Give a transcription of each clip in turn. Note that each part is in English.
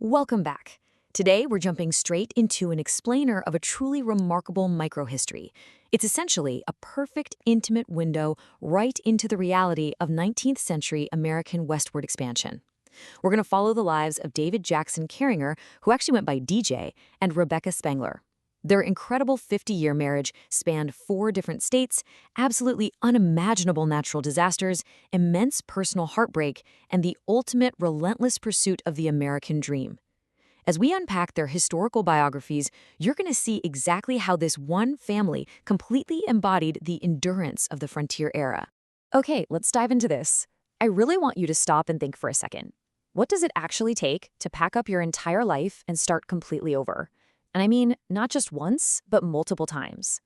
Welcome back. Today, we're jumping straight into an explainer of a truly remarkable microhistory. It's essentially a perfect, intimate window right into the reality of 19th century American westward expansion. We're going to follow the lives of David Jackson Carringer, who actually went by DJ, and Rebecca Spangler. Their incredible 50-year marriage spanned 4 different states, absolutely unimaginable natural disasters, immense personal heartbreak, and the ultimate relentless pursuit of the American dream. As we unpack their historical biographies, you're going to see exactly how this one family completely embodied the endurance of the frontier era. Okay, let's dive into this. I really want you to stop and think for a second. What does it actually take to pack up your entire life and start completely over? And I mean, not just once, but multiple times.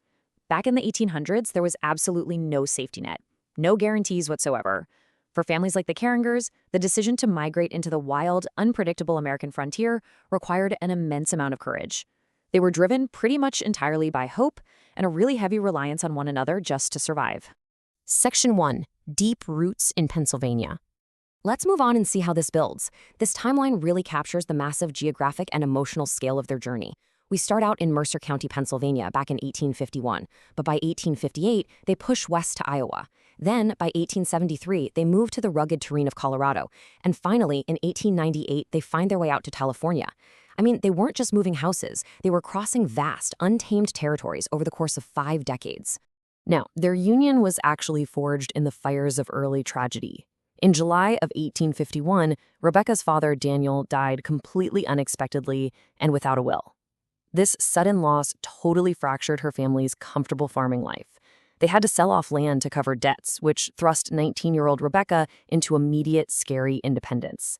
Back in the 1800s, there was absolutely no safety net, no guarantees whatsoever. For families like the Carringers, the decision to migrate into the wild, unpredictable American frontier required an immense amount of courage. They were driven pretty much entirely by hope and a really heavy reliance on one another just to survive. Section 1. Deep Roots in Pennsylvania. Let's move on and see how this builds. This timeline really captures the massive geographic and emotional scale of their journey. We start out in Mercer County, Pennsylvania, back in 1851, but by 1858, they push west to Iowa. Then, by 1873, they move to the rugged terrain of Colorado. And finally, in 1898, they find their way out to California. I mean, they weren't just moving houses, they were crossing vast, untamed territories over the course of 5 decades. Now, their union was actually forged in the fires of early tragedy. In July of 1851, Rebecca's father, Daniel, died completely unexpectedly and without a will. This sudden loss totally fractured her family's comfortable farming life. They had to sell off land to cover debts, which thrust 19-year-old Rebecca into immediate, scary independence.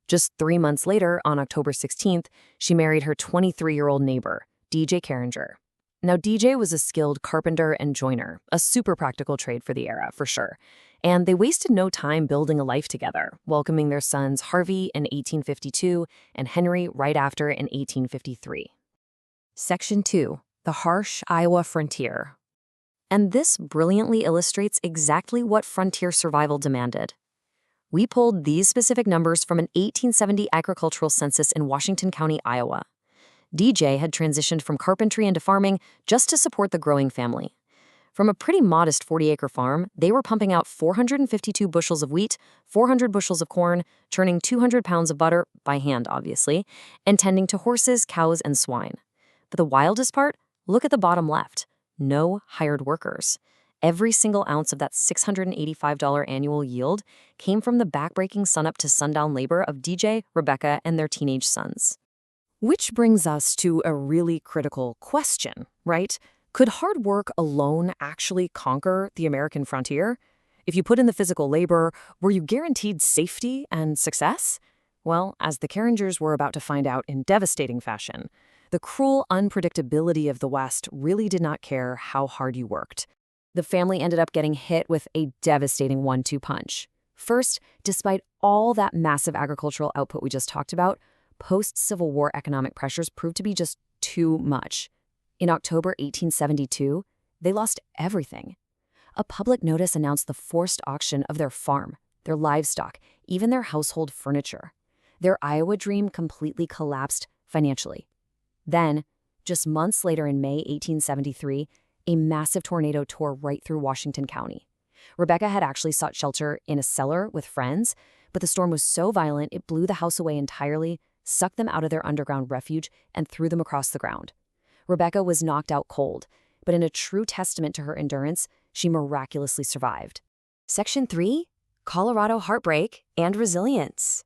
Just 3 months later, on October 16th, she married her 23-year-old neighbor, DJ Carringer. Now, DJ was a skilled carpenter and joiner, a super practical trade for the era, for sure. And they wasted no time building a life together, welcoming their sons Harvey in 1852 and Henry right after in 1853. Section 2. The Harsh Iowa Frontier. And this brilliantly illustrates exactly what frontier survival demanded. We pulled these specific numbers from an 1870 agricultural census in Washington County, Iowa. DJ had transitioned from carpentry into farming just to support the growing family. From a pretty modest 40-acre farm, they were pumping out 452 bushels of wheat, 400 bushels of corn, churning 200 pounds of butter, by hand obviously, and tending to horses, cows, and swine. But the wildest part? Look at the bottom left. No hired workers. Every single ounce of that $685 annual yield came from the backbreaking sunup to sundown labor of DJ, Rebecca, and their teenage sons. Which brings us to a really critical question, right? Could hard work alone actually conquer the American frontier? If you put in the physical labor, were you guaranteed safety and success? Well, as the Carringers were about to find out in devastating fashion, the cruel unpredictability of the West really did not care how hard you worked. The family ended up getting hit with a devastating 1-2 punch. First, despite all that massive agricultural output we just talked about, post-Civil War economic pressures proved to be just too much. In October 1872, they lost everything. A public notice announced the forced auction of their farm, their livestock, even their household furniture. Their Iowa dream completely collapsed financially. Then, just months later in May 1873, a massive tornado tore right through Washington County. Rebecca had actually sought shelter in a cellar with friends, but the storm was so violent it blew the house away entirely, sucked them out of their underground refuge, and threw them across the ground. Rebecca was knocked out cold, but in a true testament to her endurance, she miraculously survived. Section 3. Colorado Heartbreak and Resilience.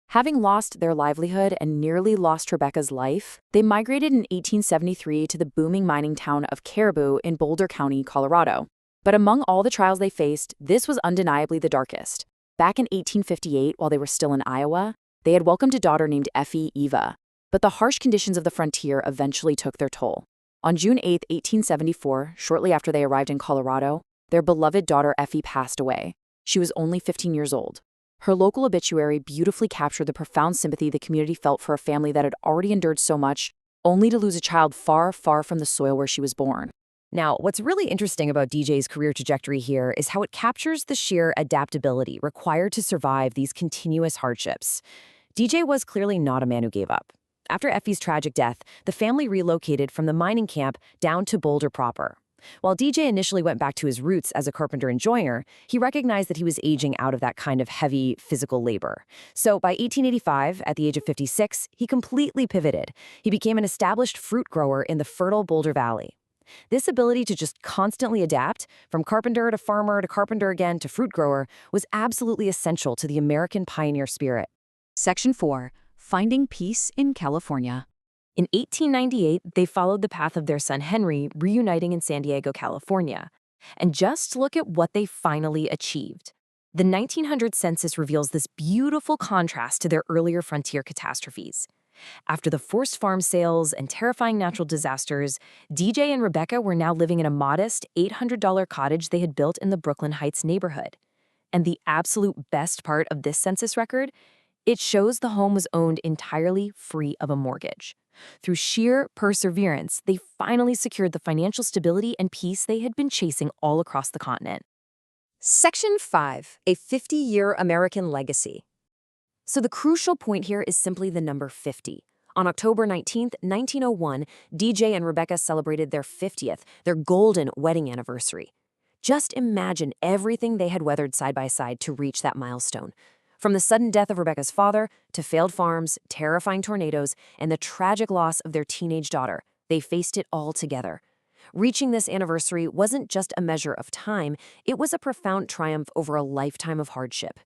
Having lost their livelihood and nearly lost Rebecca's life, they migrated in 1873 to the booming mining town of Caribou in Boulder County, Colorado. But among all the trials they faced, this was undeniably the darkest. Back in 1858, while they were still in Iowa, they had welcomed a daughter named Ioiwa. But the harsh conditions of the frontier eventually took their toll. On June 8, 1874, shortly after they arrived in Colorado, their beloved daughter Effie passed away. She was only 15 years old. Her local obituary beautifully captured the profound sympathy the community felt for a family that had already endured so much, only to lose a child far, far from the soil where she was born. Now, what's really interesting about DJ's career trajectory here is how it captures the sheer adaptability required to survive these continuous hardships. DJ was clearly not a man who gave up. After Effie's tragic death, the family relocated from the mining camp down to Boulder proper. While DJ initially went back to his roots as a carpenter and joiner, he recognized that he was aging out of that kind of heavy physical labor. So by 1885, at the age of 56, he completely pivoted. He became an established fruit grower in the fertile Boulder Valley. This ability to just constantly adapt, from carpenter to farmer to carpenter again to fruit grower, was absolutely essential to the American pioneer spirit. Section 4. Finding Peace in California. In 1898, they followed the path of their son Henry, reuniting in San Diego, California. And just look at what they finally achieved. The 1900 census reveals this beautiful contrast to their earlier frontier catastrophes. After the forced farm sales and terrifying natural disasters, DJ and Rebecca were now living in a modest $800 cottage they had built in the Brooklyn Heights neighborhood. And the absolute best part of this census record? It shows the home was owned entirely free of a mortgage. Through sheer perseverance, they finally secured the financial stability and peace they had been chasing all across the continent. Section 5. A 50-year American legacy. So the crucial point here is simply the number 50. On October 19, 1901, DJ and Rebecca celebrated their 50th, their golden wedding anniversary. Just imagine everything they had weathered side by side to reach that milestone. From the sudden death of Rebecca's father, to failed farms, terrifying tornadoes, and the tragic loss of their teenage daughter, they faced it all together. Reaching this anniversary wasn't just a measure of time, it was a profound triumph over a lifetime of hardship.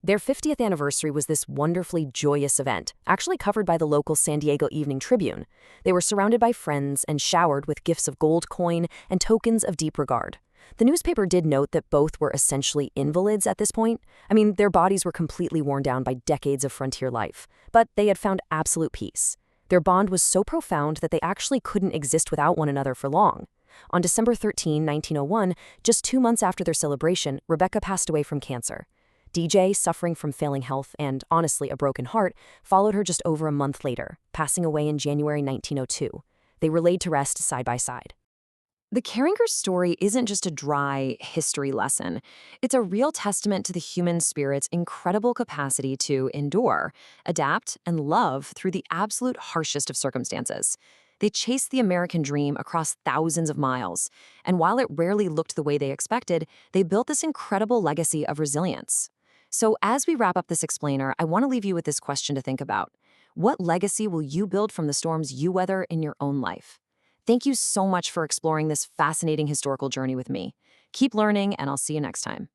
Their 50th anniversary was this wonderfully joyous event, actually covered by the local San Diego Evening Tribune. They were surrounded by friends and showered with gifts of gold coin and tokens of deep regard. The newspaper did note that both were essentially invalids at this point. I mean, their bodies were completely worn down by decades of frontier life, but they had found absolute peace. Their bond was so profound that they actually couldn't exist without one another for long. On December 13, 1901, just 2 months after their celebration, Rebecca passed away from cancer. DJ, suffering from failing health and, honestly, a broken heart, followed her just over a month later, passing away in January 1902. They were laid to rest side by side. The Carringer story isn't just a dry history lesson. It's a real testament to the human spirit's incredible capacity to endure, adapt, and love through the absolute harshest of circumstances. They chased the American dream across thousands of miles, and while it rarely looked the way they expected, they built this incredible legacy of resilience. So as we wrap up this explainer, I want to leave you with this question to think about. What legacy will you build from the storms you weather in your own life? Thank you so much for exploring this fascinating historical journey with me. Keep learning, and I'll see you next time.